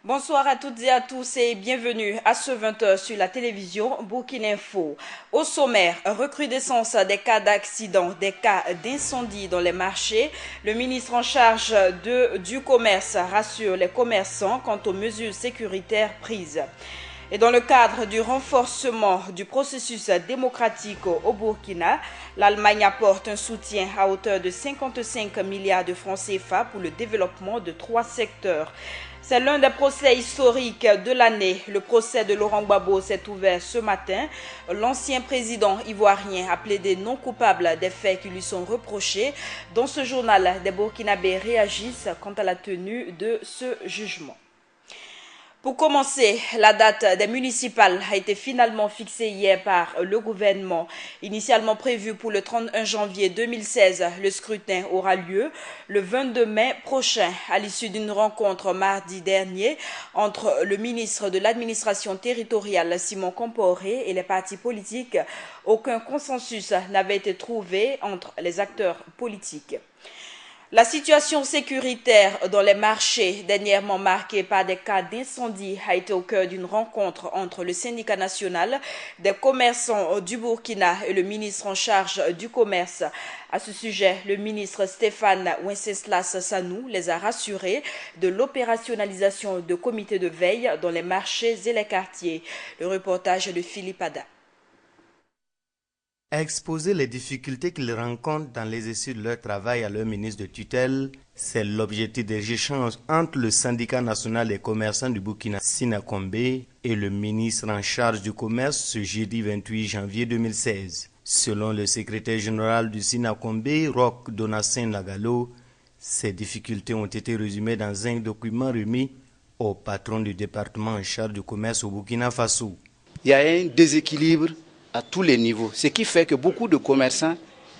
Bonsoir à toutes et à tous et bienvenue à ce 20h sur la télévision Burkina Info. Au sommaire, recrudescence des cas d'accidents, des cas d'incendie dans les marchés. Le ministre en charge du commerce rassure les commerçants quant aux mesures sécuritaires prises. Et dans le cadre du renforcement du processus démocratique au Burkina, l'Allemagne apporte un soutien à hauteur de 55 milliards de francs CFA pour le développement de 3 secteurs. C'est l'un des procès historiques de l'année. Le procès de Laurent Gbagbo s'est ouvert ce matin. L'ancien président ivoirien a plaidé non coupable des faits qui lui sont reprochés. Dans ce journal, des Burkinabés réagissent quant à la tenue de ce jugement. Pour commencer, la date des municipales a été finalement fixée hier par le gouvernement. Initialement prévu pour le 31 janvier 2016, le scrutin aura lieu le 22 mai prochain, à l'issue d'une rencontre mardi dernier entre le ministre de l'administration territoriale Simon Comporé et les partis politiques. Aucun consensus n'avait été trouvé entre les acteurs politiques. La situation sécuritaire dans les marchés, dernièrement marquée par des cas d'incendie, a été au cœur d'une rencontre entre le syndicat national des commerçants du Burkina et le ministre en charge du commerce. À ce sujet, le ministre Stéphane Wenceslas Sanou les a rassurés de l'opérationnalisation de comités de veille dans les marchés et les quartiers. Le reportage de Philippe Ada. Exposer les difficultés qu'ils rencontrent dans l'exercice de leur travail à leur ministre de tutelle, c'est l'objectif des échanges entre le syndicat national des commerçants du Burkina, Sinakombe, et le ministre en charge du commerce ce jeudi 28 janvier 2016. Selon le secrétaire général du Sinakombe, Roch Donatien Nagalo, ces difficultés ont été résumées dans un document remis au patron du département en charge du commerce au Burkina Faso. Il y a un déséquilibre à tous les niveaux, ce qui fait que beaucoup de commerçants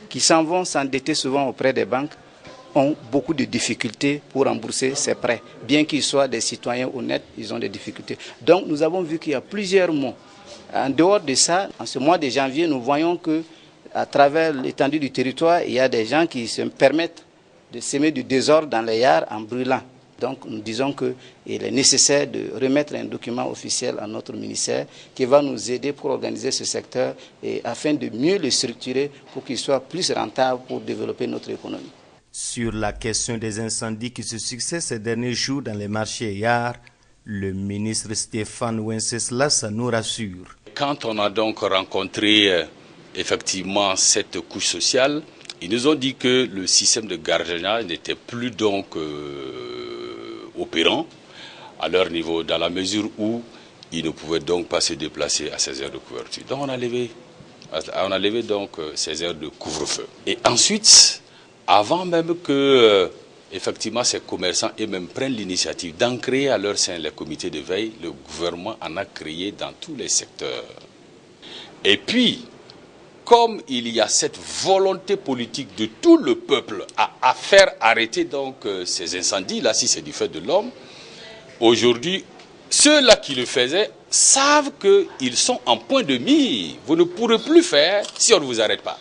qui s'en vont s'endetter souvent auprès des banques ont beaucoup de difficultés pour rembourser ces prêts. Bien qu'ils soient des citoyens honnêtes, ils ont des difficultés. Donc nous avons vu qu'il y a plusieurs mots. En dehors de ça, en ce mois de janvier, nous voyons que à travers l'étendue du territoire, il y a des gens qui se permettent de semer du désordre dans les yards en brûlant. Donc nous disons qu'il est nécessaire de remettre un document officiel à notre ministère qui va nous aider pour organiser ce secteur et afin de mieux le structurer pour qu'il soit plus rentable pour développer notre économie. Sur la question des incendies qui se succèdent ces derniers jours dans les marchés yards, le ministre Stéphane Wenceslas nous rassure. Quand on a donc rencontré effectivement cette couche sociale, ils nous ont dit que le système de gardiennage n'était plus donc opérant à leur niveau, dans la mesure où ils ne pouvaient donc pas se déplacer à ces heures de couverture. Donc on a levé donc ces heures de couvre-feu. Et ensuite, avant même que effectivement ces commerçants eux-mêmes prennent l'initiative d'en créer à leur sein les comités de veille, le gouvernement en a créé dans tous les secteurs. Et puis, comme il y a cette volonté politique de tout le peuple à faire arrêter donc ces incendies-là, si c'est du fait de l'homme, aujourd'hui, ceux-là qui le faisaient savent qu'ils sont en point de mire. Vous ne pourrez plus faire si on ne vous arrête pas.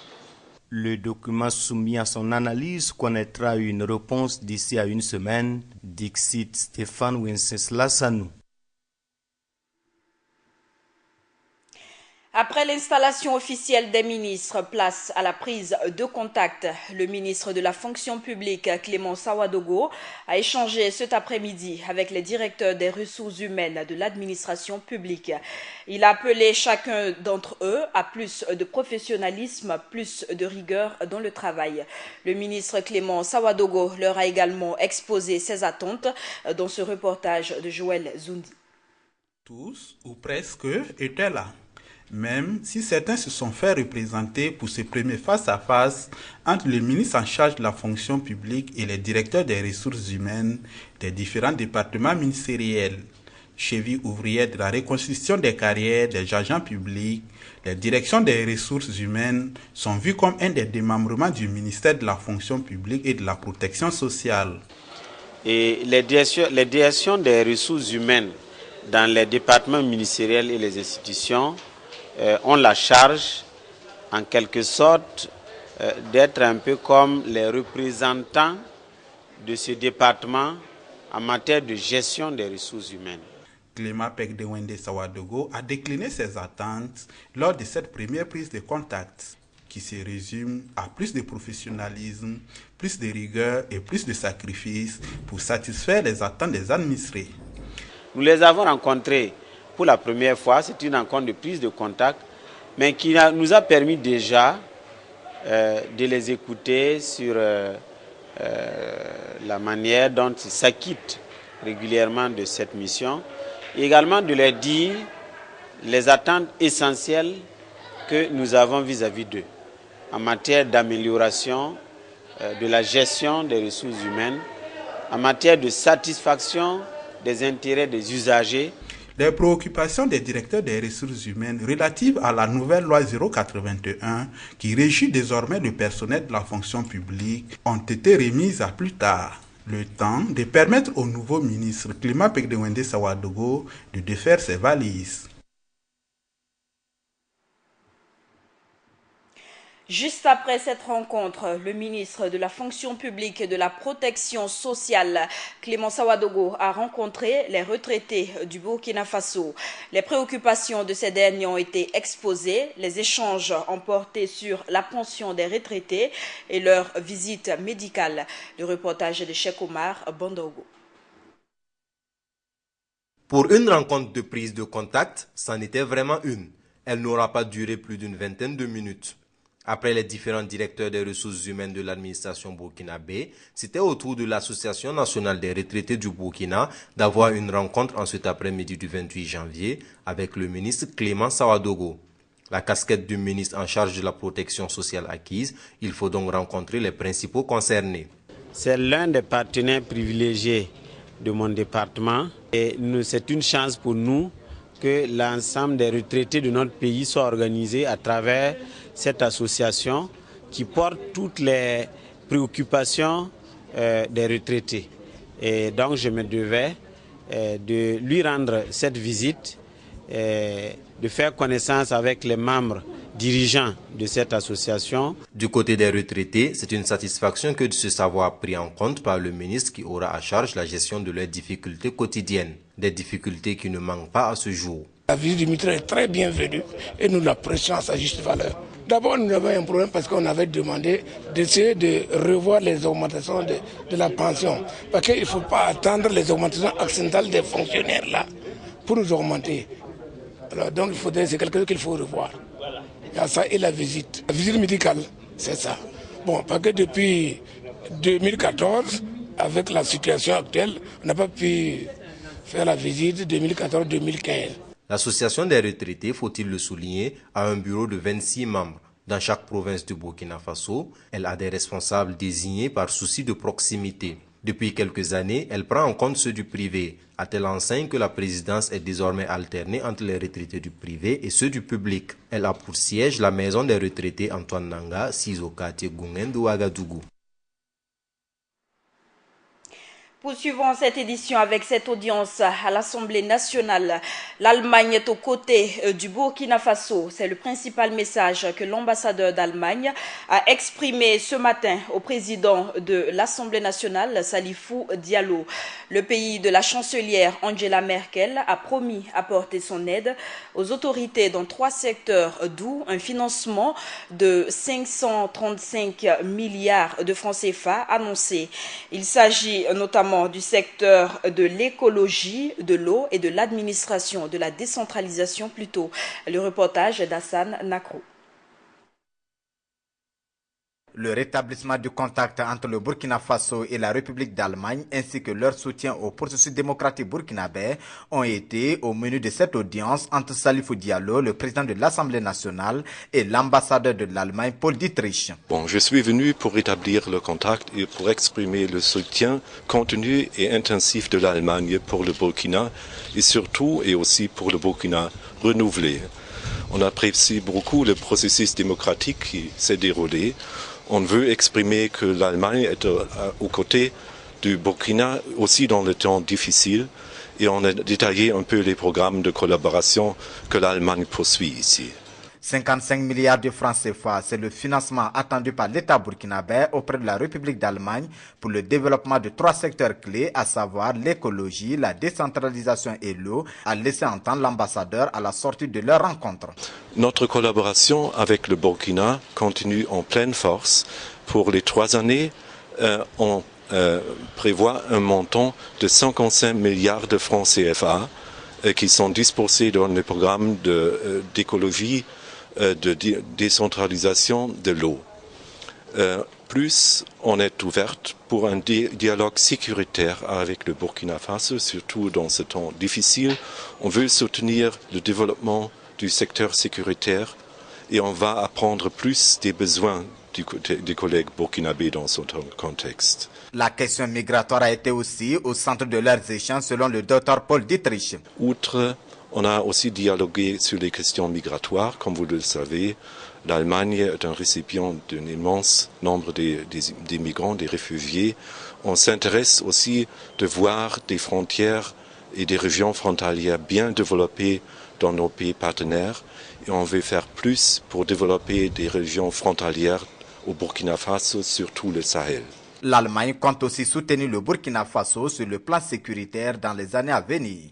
Le document soumis à son analyse connaîtra une réponse d'ici à une semaine, dixit Stéphane Wenceslas Sanou. Après l'installation officielle des ministres, place à la prise de contact. Le ministre de la fonction publique, Clément Sawadogo, a échangé cet après-midi avec les directeurs des ressources humaines de l'administration publique. Il a appelé chacun d'entre eux à plus de professionnalisme, plus de rigueur dans le travail. Le ministre Clément Sawadogo leur a également exposé ses attentes dans ce reportage de Joël Zoundi. Tous, ou presque, étaient là. Même si certains se sont fait représenter pour ce premier face-à-face entre le ministre en charge de la fonction publique et les directeurs des ressources humaines des différents départements ministériels. Cheville ouvrière de la reconstruction des carrières des agents publics, les directions des ressources humaines sont vues comme un des démembrements du ministère de la fonction publique et de la protection sociale. Et les directions des ressources humaines dans les départements ministériels et les institutions ont la charge, en quelque sorte, d'être un peu comme les représentants de ce département en matière de gestion des ressources humaines. Clément Pegdewende Sawadogo a décliné ses attentes lors de cette première prise de contact, qui se résume à plus de professionnalisme, plus de rigueur et plus de sacrifices pour satisfaire les attentes des administrés. Nous les avons rencontrés pour la première fois, c'est une rencontre de prise de contact, mais qui nous a permis déjà de les écouter sur la manière dont ils s'acquittent régulièrement de cette mission, et également de leur dire les attentes essentielles que nous avons vis-à-vis d'eux en matière d'amélioration de la gestion des ressources humaines, en matière de satisfaction des intérêts des usagers. Les préoccupations des directeurs des ressources humaines relatives à la nouvelle loi 081 qui régit désormais le personnel de la fonction publique ont été remises à plus tard. Le temps de permettre au nouveau ministre Clément Pegdewende Sawadogo de défaire ses valises. Juste après cette rencontre, le ministre de la fonction publique et de la protection sociale, Clément Sawadogo, a rencontré les retraités du Burkina Faso. Les préoccupations de ces derniers ont été exposées. Les échanges ont porté sur la pension des retraités et leur visite médicale. Le reportage de Cheikh Omar Bondogo. Pour une rencontre de prise de contact, c'en était vraiment une. Elle n'aura pas duré plus d'une vingtaine de minutes. Après les différents directeurs des ressources humaines de l'administration burkinabé, c'était au tour de l'Association nationale des retraités du Burkina d'avoir une rencontre en cet après-midi du 28 janvier avec le ministre Clément Sawadogo. La casquette du ministre en charge de la protection sociale acquise, il faut donc rencontrer les principaux concernés. C'est l'un des partenaires privilégiés de mon département et c'est une chance pour nous que l'ensemble des retraités de notre pays soient organisés à travers cette association qui porte toutes les préoccupations des retraités. Et donc je me devais de lui rendre cette visite, de faire connaissance avec les membres dirigeants de cette association. Du côté des retraités, c'est une satisfaction que de se savoir pris en compte par le ministre qui aura à charge la gestion de leurs difficultés quotidiennes, des difficultés qui ne manquent pas à ce jour. La visite du ministre est très bienvenue et nous l'apprécions à sa juste valeur. D'abord, nous avons un problème parce qu'on avait demandé d'essayer de revoir les augmentations de la pension. Parce qu'il ne faut pas attendre les augmentations accidentelles des fonctionnaires là pour nous augmenter. Alors, donc, c'est quelque chose qu'il faut revoir. Il y a ça et la visite. La visite médicale, c'est ça. Bon, parce que depuis 2014, avec la situation actuelle, on n'a pas pu faire la visite 2014-2015. L'association des retraités, faut-il le souligner, a un bureau de 26 membres. Dans chaque province du Burkina Faso, elle a des responsables désignés par souci de proximité. Depuis quelques années, elle prend en compte ceux du privé, à telle enseigne que la présidence est désormais alternée entre les retraités du privé et ceux du public. Elle a pour siège la maison des retraités Antoine Nanga, Sizokate Gungen de Ouagadougou. Poursuivons cette édition avec cette audience à l'Assemblée nationale. L'Allemagne est aux côtés du Burkina Faso. C'est le principal message que l'ambassadeur d'Allemagne a exprimé ce matin au président de l'Assemblée nationale, Salifou Diallo. Le pays de la chancelière Angela Merkel a promis apporter son aide aux autorités dans 3 secteurs, d'où un financement de 535 milliards de francs CFA annoncé. Il s'agit notamment du secteur de l'écologie, de l'eau et de l'administration, de la décentralisation plutôt. Le reportage d'Hassan Nakro. Le rétablissement du contact entre le Burkina Faso et la République d'Allemagne ainsi que leur soutien au processus démocratique burkinabé ont été au menu de cette audience entre Salifou Diallo, le président de l'Assemblée nationale, et l'ambassadeur de l'Allemagne, Paul Dietrich. Bon, je suis venu pour rétablir le contact et pour exprimer le soutien continu et intensif de l'Allemagne pour le Burkina et surtout et aussi pour le Burkina renouvelé. On apprécie beaucoup le processus démocratique qui s'est déroulé. On veut exprimer que l'Allemagne est aux côtés du Burkina aussi dans le temps difficile et on a détaillé un peu les programmes de collaboration que l'Allemagne poursuit ici. 55 milliards de francs CFA, c'est le financement attendu par l'État burkinabé auprès de la République d'Allemagne pour le développement de 3 secteurs clés, à savoir l'écologie, la décentralisation et l'eau, a laissé entendre l'ambassadeur à la sortie de leur rencontre. Notre collaboration avec le Burkina continue en pleine force. Pour les 3 années, on prévoit un montant de 55 milliards de francs CFA qui sont disposés dans le programme d'écologie, de décentralisation de l'eau. Plus on est ouverte pour un dialogue sécuritaire avec le Burkina Faso, surtout dans ce temps difficile. On veut soutenir le développement du secteur sécuritaire et on va apprendre plus des besoins des collègues burkinabés dans ce contexte. La question migratoire a été aussi au centre de leurs échanges selon le Dr Paul Dietrich. Outre, on a aussi dialogué sur les questions migratoires. Comme vous le savez, l'Allemagne est un récipient d'un immense nombre des migrants, des réfugiés. On s'intéresse aussi de voir des frontières et des régions frontalières bien développées dans nos pays partenaires. Et on veut faire plus pour développer des régions frontalières au Burkina Faso, surtout le Sahel. L'Allemagne compte aussi soutenir le Burkina Faso sur le plan sécuritaire dans les années à venir.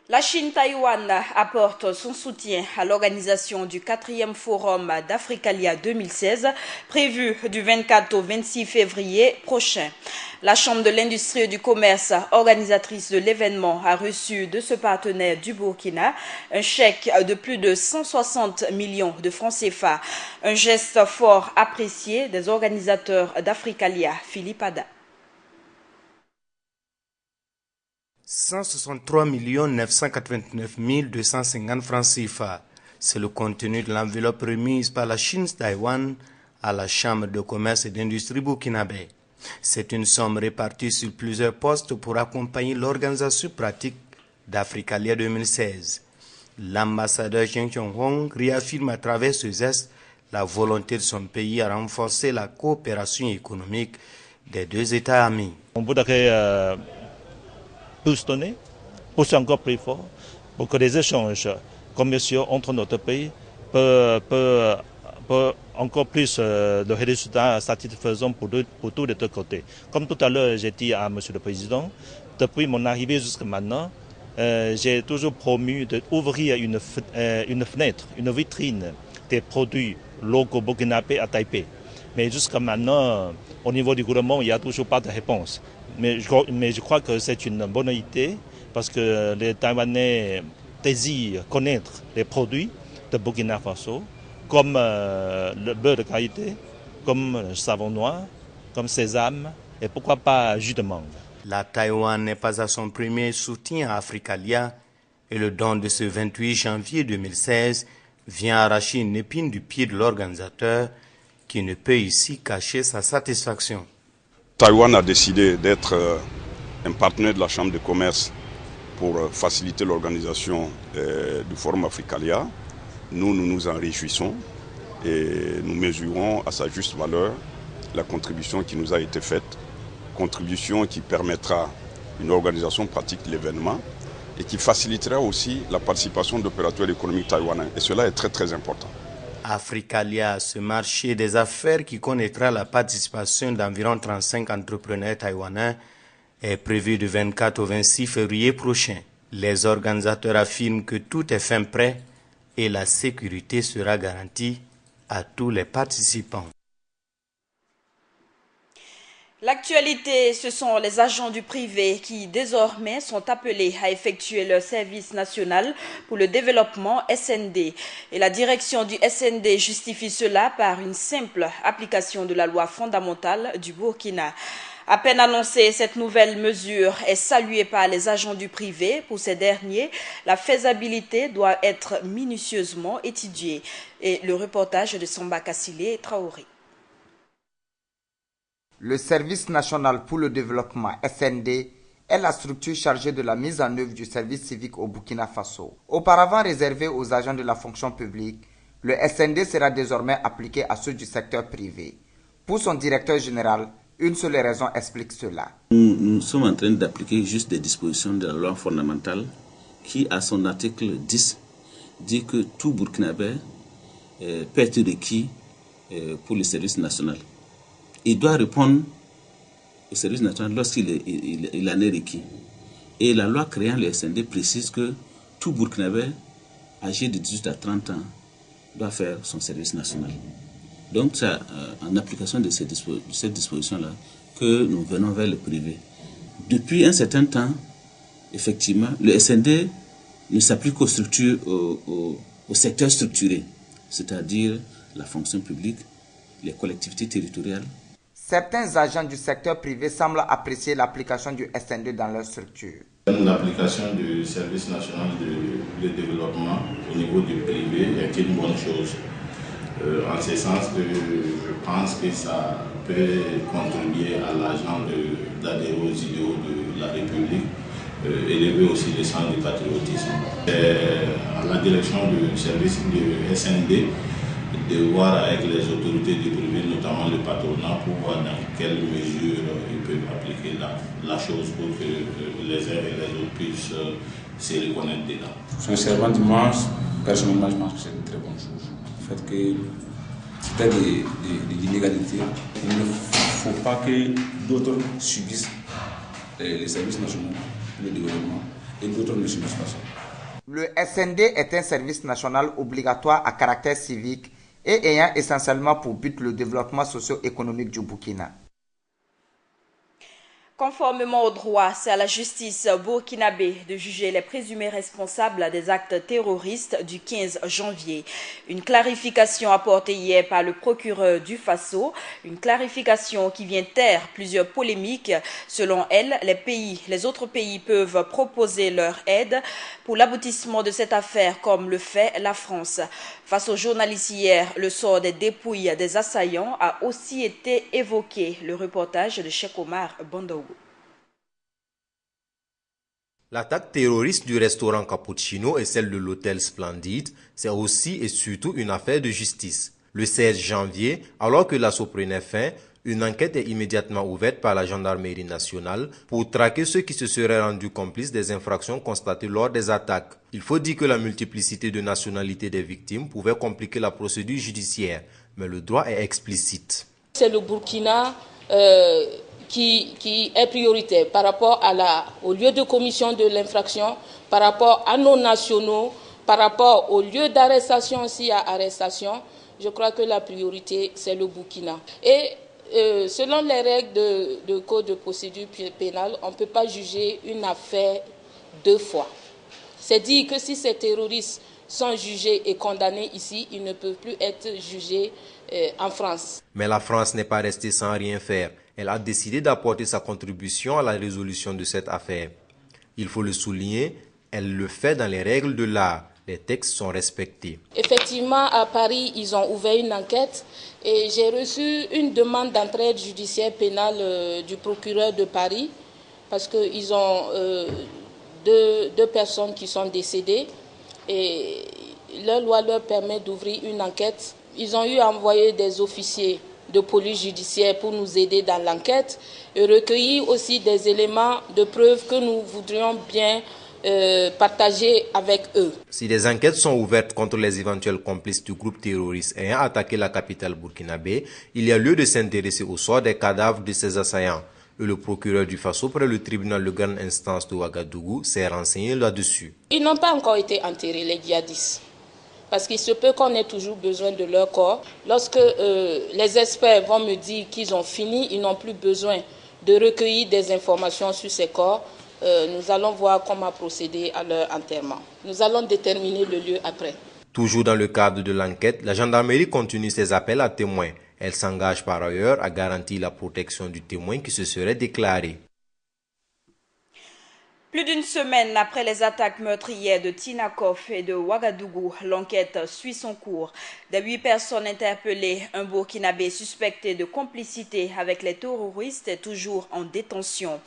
La Chine-Taïwan apporte son soutien à l'organisation du 4e Forum d'Africalia 2016, prévu du 24 au 26 février prochain. La Chambre de l'industrie et du commerce, organisatrice de l'événement, a reçu de ce partenaire du Burkina un chèque de plus de 160 millions de francs CFA. Un geste fort apprécié des organisateurs d'Africalia. Philippe Ada. 163 989 250 francs CFA. C'est le contenu de l'enveloppe remise par la Chine-Taïwan à la Chambre de commerce et d'industrie burkinabé. C'est une somme répartie sur plusieurs postes pour accompagner l'organisation pratique d'Africalia 2016. L'ambassadeur Zheng Chonghong réaffirme à travers ce geste la volonté de son pays à renforcer la coopération économique des 2 États amis. On voudrait pousser encore plus fort pour que les échanges commerciaux entre notre pays peuvent encore plus de résultats satisfaisants pour tous les 2 côtés. Comme tout à l'heure, j'ai dit à M. le Président, depuis mon arrivée jusqu'à maintenant, j'ai toujours promu d'ouvrir une fenêtre, une vitrine des produits locaux burkinabés à Taipei. Mais jusqu'à maintenant, au niveau du gouvernement, il n'y a toujours pas de réponse. Mais je crois que c'est une bonne idée parce que les Taïwanais désirent connaître les produits de Burkina Faso, comme le beurre de qualité, comme le savon noir, comme sésame et pourquoi pas jus de mangue. La Taïwan n'est pas à son premier soutien à Africalia et le don de ce 28 janvier 2016 vient arracher une épine du pied de l'organisateur qui ne peut ici cacher sa satisfaction. Taïwan a décidé d'être un partenaire de la Chambre de commerce pour faciliter l'organisation du Forum Africalia. Nous nous en réjouissons et nous mesurons à sa juste valeur la contribution qui nous a été faite, contribution qui permettra une organisation pratique de l'événement et qui facilitera aussi la participation d'opérateurs économiques taïwanais. Et cela est très très important. Africalia, ce marché des affaires qui connaîtra la participation d'environ 35 entrepreneurs taïwanais, est prévu du 24 au 26 février prochain. Les organisateurs affirment que tout est fin prêt et la sécurité sera garantie à tous les participants. L'actualité, ce sont les agents du privé qui désormais sont appelés à effectuer leur service national pour le développement SND. Et la direction du SND justifie cela par une simple application de la loi fondamentale du Burkina. À peine annoncée, cette nouvelle mesure est saluée par les agents du privé. Pour ces derniers, la faisabilité doit être minutieusement étudiée. Et le reportage de Samba Kassile Traoré. Le Service national pour le développement SND est la structure chargée de la mise en œuvre du service civique au Burkina Faso. Auparavant réservé aux agents de la fonction publique, le SND sera désormais appliqué à ceux du secteur privé. Pour son directeur général, une seule raison explique cela. Nous sommes en train d'appliquer juste des dispositions de la loi fondamentale qui, à son article 10, dit que tout Burkinabé peut être requis pour le service national. Il doit répondre au service national lorsqu'il en est requis. Et la loi créant le SND précise que tout Burkinabé âgé de 18 à 30 ans doit faire son service national. Donc c'est en application de cette disposition-là que nous venons vers le privé. Depuis un certain temps, effectivement, le SND ne s'applique qu'aux structures, au secteur structuré, c'est-à-dire la fonction publique, les collectivités territoriales. Certains agents du secteur privé semblent apprécier l'application du SND dans leur structure. L'application du service national de développement au niveau du privé est une bonne chose. En ce sens que je pense que ça peut contribuer à l'agent d'adhérer aux idéaux de la République, élever aussi le sens du patriotisme. À la direction du service du SND, de voir avec les autorités du privé, notamment le patronat, pour voir dans quelle mesure ils peuvent appliquer la chose pour que les uns et les autres puissent se reconnaître dedans. Sincèrement, dimanche, personnellement, je pense que c'est une très bonne chose. Le fait que c'était des inégalités, il ne faut pas que d'autres subissent les services nationaux, le développement, et d'autres ne subissent pas ça. Le SND est un service national obligatoire à caractère civique et ayant essentiellement pour but le développement socio-économique du Burkina. Conformément au droit, c'est à la justice burkinabé de juger les présumés responsables des actes terroristes du 15 janvier. Une clarification apportée hier par le procureur du Faso, une clarification qui vient taire plusieurs polémiques. Selon elle, les autres pays peuvent proposer leur aide pour l'aboutissement de cette affaire, comme le fait la France. Face aux journalistes hier, le sort des dépouilles des assaillants a aussi été évoqué. Le reportage de Cheikh Omar Bandaougou. L'attaque terroriste du restaurant Cappuccino et celle de l'hôtel Splendide, c'est aussi et surtout une affaire de justice. Le 16 janvier, alors que l'assaut prenait fin, une enquête est immédiatement ouverte par la gendarmerie nationale pour traquer ceux qui se seraient rendus complices des infractions constatées lors des attaques. Il faut dire que la multiplicité de nationalités des victimes pouvait compliquer la procédure judiciaire, mais le droit est explicite. C'est le Burkina qui est prioritaire par rapport au lieu de commission de l'infraction, par rapport à nos nationaux, par rapport au lieu d'arrestation aussi à arrestation. Je crois que la priorité, c'est le Burkina. Et selon les règles de code de procédure pénale, on ne peut pas juger une affaire deux fois. C'est dire que si ces terroristes sont jugés et condamnés ici, ils ne peuvent plus être jugés en France. Mais la France n'est pas restée sans rien faire. Elle a décidé d'apporter sa contribution à la résolution de cette affaire. Il faut le souligner, elle le fait dans les règles de l'art. Les textes sont respectés. Effectivement, à Paris, ils ont ouvert une enquête et j'ai reçu une demande d'entraide judiciaire pénale du procureur de Paris parce qu'ils ont deux personnes qui sont décédées et leur loi leur permet d'ouvrir une enquête. Ils ont eu à envoyer des officiers de police judiciaire pour nous aider dans l'enquête et recueillir aussi des éléments de preuve que nous voudrions bien partager avec eux. Si des enquêtes sont ouvertes contre les éventuels complices du groupe terroriste ayant attaqué la capitale burkinabé, il y a lieu de s'intéresser au sort des cadavres de ces assaillants. Et le procureur du Faso près le tribunal de grande instance de Ouagadougou s'est renseigné là-dessus. Ils n'ont pas encore été enterrés, les djihadistes. Parce qu'il se peut qu'on ait toujours besoin de leur corps. Lorsque les experts vont me dire qu'ils ont fini, ils n'ont plus besoin de recueillir des informations sur ces corps, nous allons voir comment procéder à leur enterrement. Nous allons déterminer le lieu après. Toujours dans le cadre de l'enquête, la gendarmerie continue ses appels à témoins. Elle s'engage par ailleurs à garantir la protection du témoin qui se serait déclaré. Plus d'une semaine après les attaques meurtrières de Tinakov et de Ouagadougou, l'enquête suit son cours. Des 8 personnes interpellées, un Burkinabé suspecté de complicité avec les terroristes est toujours en détention.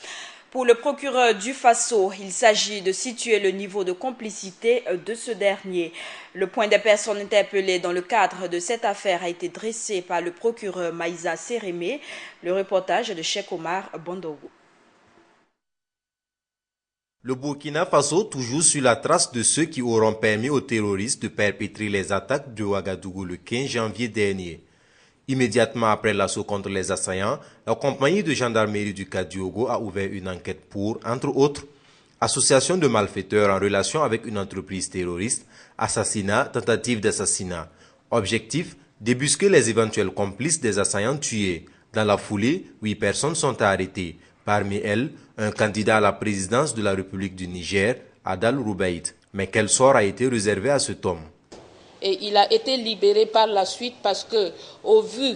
Pour le procureur du Faso, il s'agit de situer le niveau de complicité de ce dernier. Le point des personnes interpellées dans le cadre de cette affaire a été dressé par le procureur Maïsa Sérémé. Le reportage de Cheikh Omar Bandogo. Le Burkina Faso, toujours sur la trace de ceux qui auront permis aux terroristes de perpétrer les attaques de Ouagadougou le 15 janvier dernier. Immédiatement après l'assaut contre les assaillants, la compagnie de gendarmerie du Kadiogo a ouvert une enquête pour, entre autres, association de malfaiteurs en relation avec une entreprise terroriste, assassinat, tentative d'assassinat. Objectif, débusquer les éventuels complices des assaillants tués. Dans la foulée, 8 personnes sont arrêtées. Parmi elles, un candidat à la présidence de la République du Niger, Adal Roubaït. Mais quel sort a été réservé à cet homme? Et il a été libéré par la suite parce que, au vu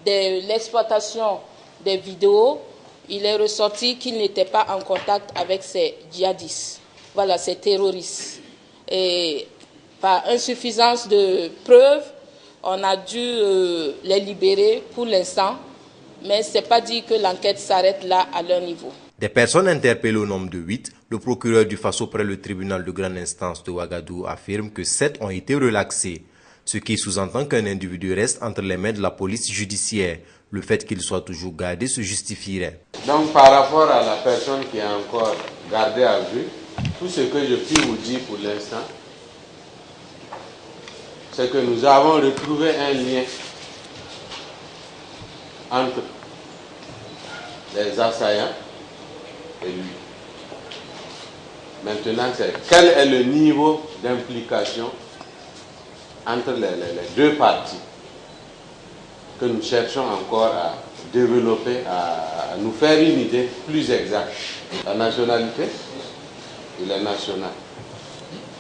de l'exploitation des vidéos, il est ressorti qu'il n'était pas en contact avec ces djihadistes, voilà, ces terroristes. Et par insuffisance de preuves, on a dû les libérer pour l'instant, mais ce n'est pas dit que l'enquête s'arrête là à leur niveau. Des personnes interpellées au nombre de 8, le procureur du Faso près le tribunal de grande instance de Ouagadougou affirme que 7 ont été relaxés, ce qui sous-entend qu'un individu reste entre les mains de la police judiciaire. Le fait qu'il soit toujours gardé se justifierait. Donc par rapport à la personne qui est encore gardée à vue, tout ce que je puis vous dire pour l'instant, c'est que nous avons retrouvé un lien entre les assaillants et lui. Maintenant, c'est quel est le niveau d'implication entre les deux parties que nous cherchons encore à développer, à nous faire une idée plus exacte. La nationalité, il est national.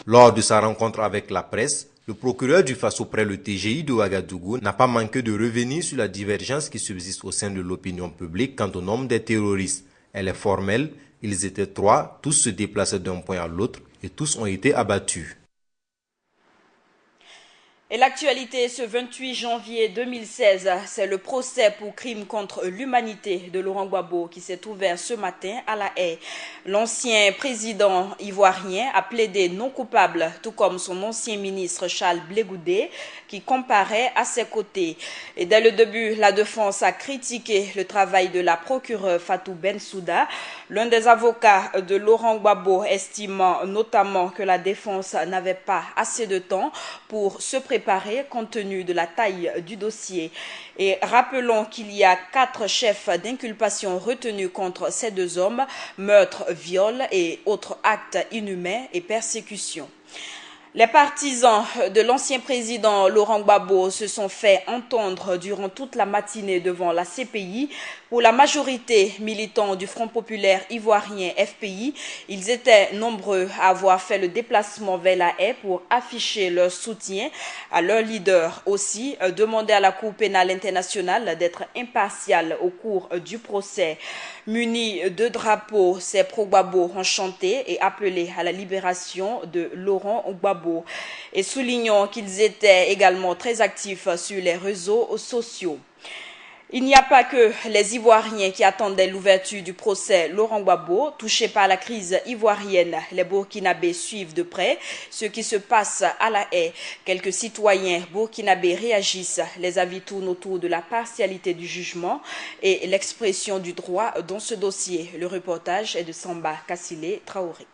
Lors de sa rencontre avec la presse, le procureur du Faso près le TGI de Ouagadougou n'a pas manqué de revenir sur la divergence qui subsiste au sein de l'opinion publique quant au nombre des terroristes. Elle est formelle, ils étaient 3, tous se déplaçaient d'un point à l'autre et tous ont été abattus. Et l'actualité ce 28 janvier 2016, c'est le procès pour crime contre l'humanité de Laurent Gbagbo qui s'est ouvert ce matin à La Haye. L'ancien président ivoirien a plaidé non coupable, tout comme son ancien ministre Charles Blé Goudé, qui comparaît à ses côtés. Et dès le début, la défense a critiqué le travail de la procureure Fatou Bensouda. L'un des avocats de Laurent Gbagbo estimant notamment que la défense n'avait pas assez de temps pour se préparer compte tenu de la taille du dossier. Et rappelons qu'il y a 4 chefs d'inculpation retenus contre ces 2 hommes, meurtre, viol et autres actes inhumains et persécutions. Les partisans de l'ancien président Laurent Gbagbo se sont fait entendre durant toute la matinée devant la CPI. Pour la majorité militants du Front populaire ivoirien FPI, ils étaient nombreux à avoir fait le déplacement vers La Haye pour afficher leur soutien à leur leader. Aussi, demander à la Cour pénale internationale d'être impartiale au cours du procès. Munis de drapeaux, ces pro-Gbagbo ont chanté et appelé à la libération de Laurent Gbagbo. Et soulignons qu'ils étaient également très actifs sur les réseaux sociaux. Il n'y a pas que les Ivoiriens qui attendaient l'ouverture du procès Laurent Gbagbo. Touchés par la crise ivoirienne, les Burkinabés suivent de près ce qui se passe à La Haye. Quelques citoyens burkinabés réagissent. Les avis tournent autour de la partialité du jugement et l'expression du droit dans ce dossier. Le reportage est de Samba Kassile Traoré.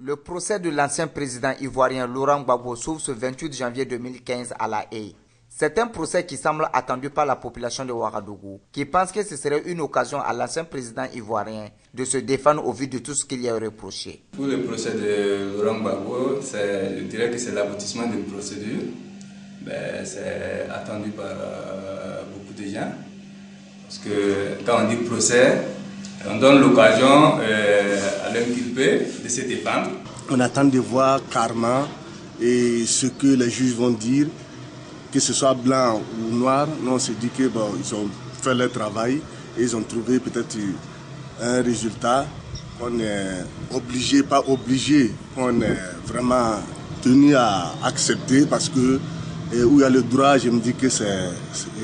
Le procès de l'ancien président ivoirien Laurent Gbagbo s'ouvre ce 28 janvier 2015 à La Haye. C'est un procès qui semble attendu par la population de Ouagadougou, qui pense que ce serait une occasion à l'ancien président ivoirien de se défendre au vu de tout ce qu'il y a reproché. Pour le procès de Laurent Gbagbo, je dirais que c'est l'aboutissement d'une procédure. C'est attendu par beaucoup de gens. Parce que quand on dit procès, on donne l'occasion à l'inculpé de se défendre. On attend de voir carrément et ce que les juges vont dire, que ce soit blanc ou noir. Nous on se dit que ils ont fait leur travail et ils ont trouvé peut-être un résultat qu'on est obligé, pas obligé, qu'on est vraiment tenu à accepter parce que où il y a le droit, je me dis que c'est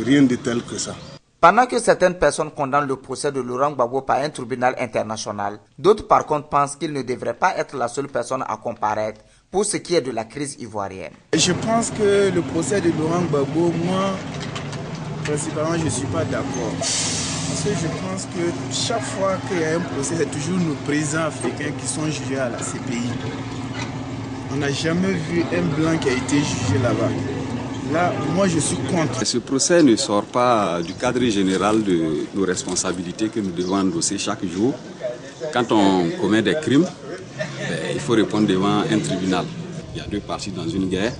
rien de tel que ça. Pendant que certaines personnes condamnent le procès de Laurent Gbagbo par un tribunal international, d'autres par contre pensent qu'il ne devrait pas être la seule personne à comparaître pour ce qui est de la crise ivoirienne. Je pense que le procès de Laurent Gbagbo, moi, principalement, je ne suis pas d'accord. Parce Parce que je pense que chaque fois qu'il y a un procès, c'est toujours nos présidents africains qui sont jugés à la CPI. On n'a jamais vu un blanc qui a été jugé là-bas. Là, moi je suis contre. Ce procès ne sort pas du cadre général de nos responsabilités que nous devons endosser chaque jour. Quand on commet des crimes, il faut répondre devant un tribunal. Il y a deux parties dans une guerre.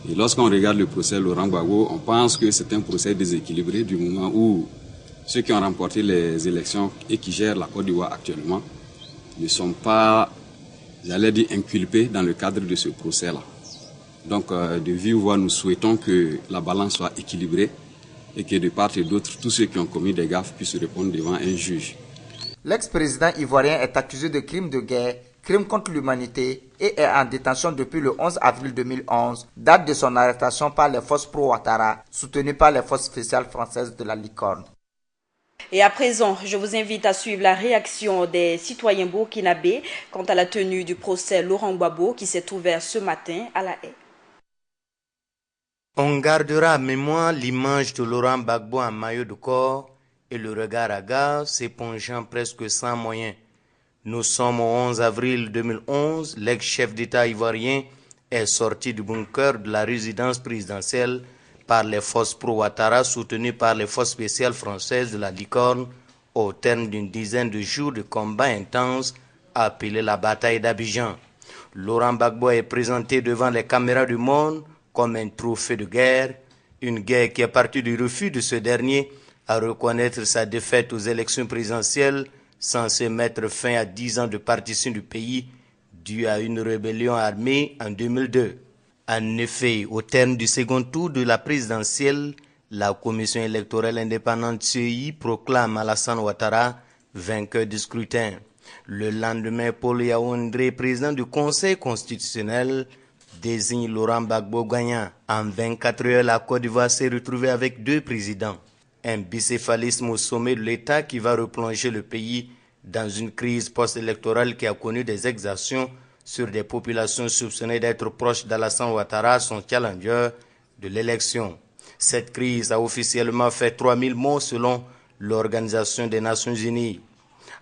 Et lorsqu'on regarde le procès Laurent Gbagbo, on pense que c'est un procès déséquilibré du moment où ceux qui ont remporté les élections et qui gèrent la Côte d'Ivoire actuellement ne sont pas, j'allais dire, inculpés dans le cadre de ce procès-là. Donc, de vive voix, nous souhaitons que la balance soit équilibrée et que de part et d'autre, tous ceux qui ont commis des gaffes puissent répondre devant un juge. L'ex-président ivoirien est accusé de crimes de guerre, crimes contre l'humanité et est en détention depuis le 11 avril 2011, date de son arrestation par les forces pro-Ouattara, soutenues par les forces spéciales françaises de la Licorne. Et à présent, je vous invite à suivre la réaction des citoyens burkinabés quant à la tenue du procès Laurent Gbagbo qui s'est ouvert ce matin à La Haye. On gardera à mémoire l'image de Laurent Gbagbo en maillot de corps et le regard hagard s'épongeant presque sans moyens. Nous sommes au 11 avril 2011, l'ex-chef d'État ivoirien est sorti du bunker de la résidence présidentielle par les forces pro-Ouattara soutenues par les forces spéciales françaises de la Licorne au terme d'une dizaine de jours de combats intenses appelés la bataille d'Abidjan. Laurent Gbagbo est présenté devant les caméras du monde comme un trophée de guerre, une guerre qui est partie du refus de ce dernier à reconnaître sa défaite aux élections présidentielles censées mettre fin à 10 ans de partition du pays due à une rébellion armée en 2002. En effet, au terme du second tour de la présidentielle, la commission électorale indépendante CEI proclame Alassane Ouattara vainqueur du scrutin. Le lendemain, Paul Yaoundé, président du Conseil constitutionnel, désigne Laurent Gbagbo gagnant. En 24 heures, la Côte d'Ivoire s'est retrouvée avec deux présidents. Un bicéphalisme au sommet de l'État qui va replonger le pays dans une crise post-électorale qui a connu des exactions sur des populations soupçonnées d'être proches d'Alassane Ouattara, son challenger de l'élection. Cette crise a officiellement fait 3000 morts selon l'Organisation des Nations Unies.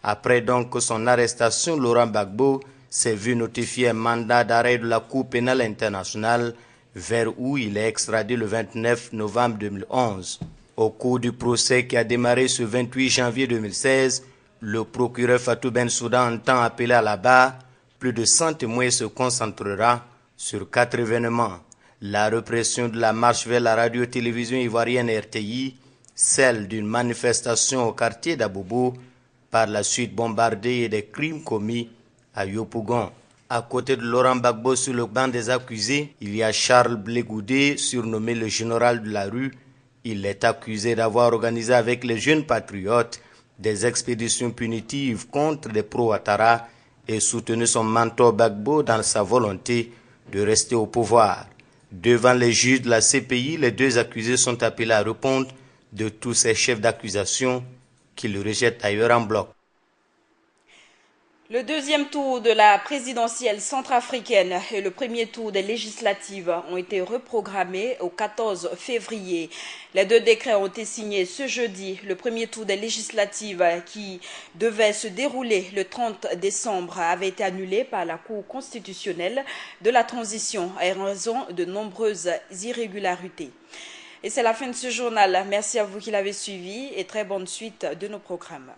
Après donc son arrestation, Laurent Gbagbo s'est vu notifier un mandat d'arrêt de la Cour pénale internationale vers où il est extradé le 29 novembre 2011. Au cours du procès qui a démarré ce 28 janvier 2016, le procureur Fatou Bensouda entend appeler à la barre. Plus de 100 témoins se concentrera sur 4 événements. La répression de la marche vers la radio-télévision ivoirienne RTI, celle d'une manifestation au quartier d'Abobo, par la suite bombardée et des crimes commis à Yopougon. À côté de Laurent Gbagbo sur le banc des accusés, il y a Charles Blé-Goudé, surnommé le général de la rue. Il est accusé d'avoir organisé avec les jeunes patriotes des expéditions punitives contre des pro-Ouattara et soutenu son mentor Gbagbo dans sa volonté de rester au pouvoir. Devant les juges de la CPI, les deux accusés sont appelés à répondre de tous ces chefs d'accusation qu'ils rejettent ailleurs en bloc. Le deuxième tour de la présidentielle centrafricaine et le premier tour des législatives ont été reprogrammés au 14 février. Les deux décrets ont été signés ce jeudi. Le premier tour des législatives qui devait se dérouler le 30 décembre avait été annulé par la Cour constitutionnelle de la transition en raison de nombreuses irrégularités. Et c'est la fin de ce journal. Merci à vous qui l'avez suivi et très bonne suite de nos programmes.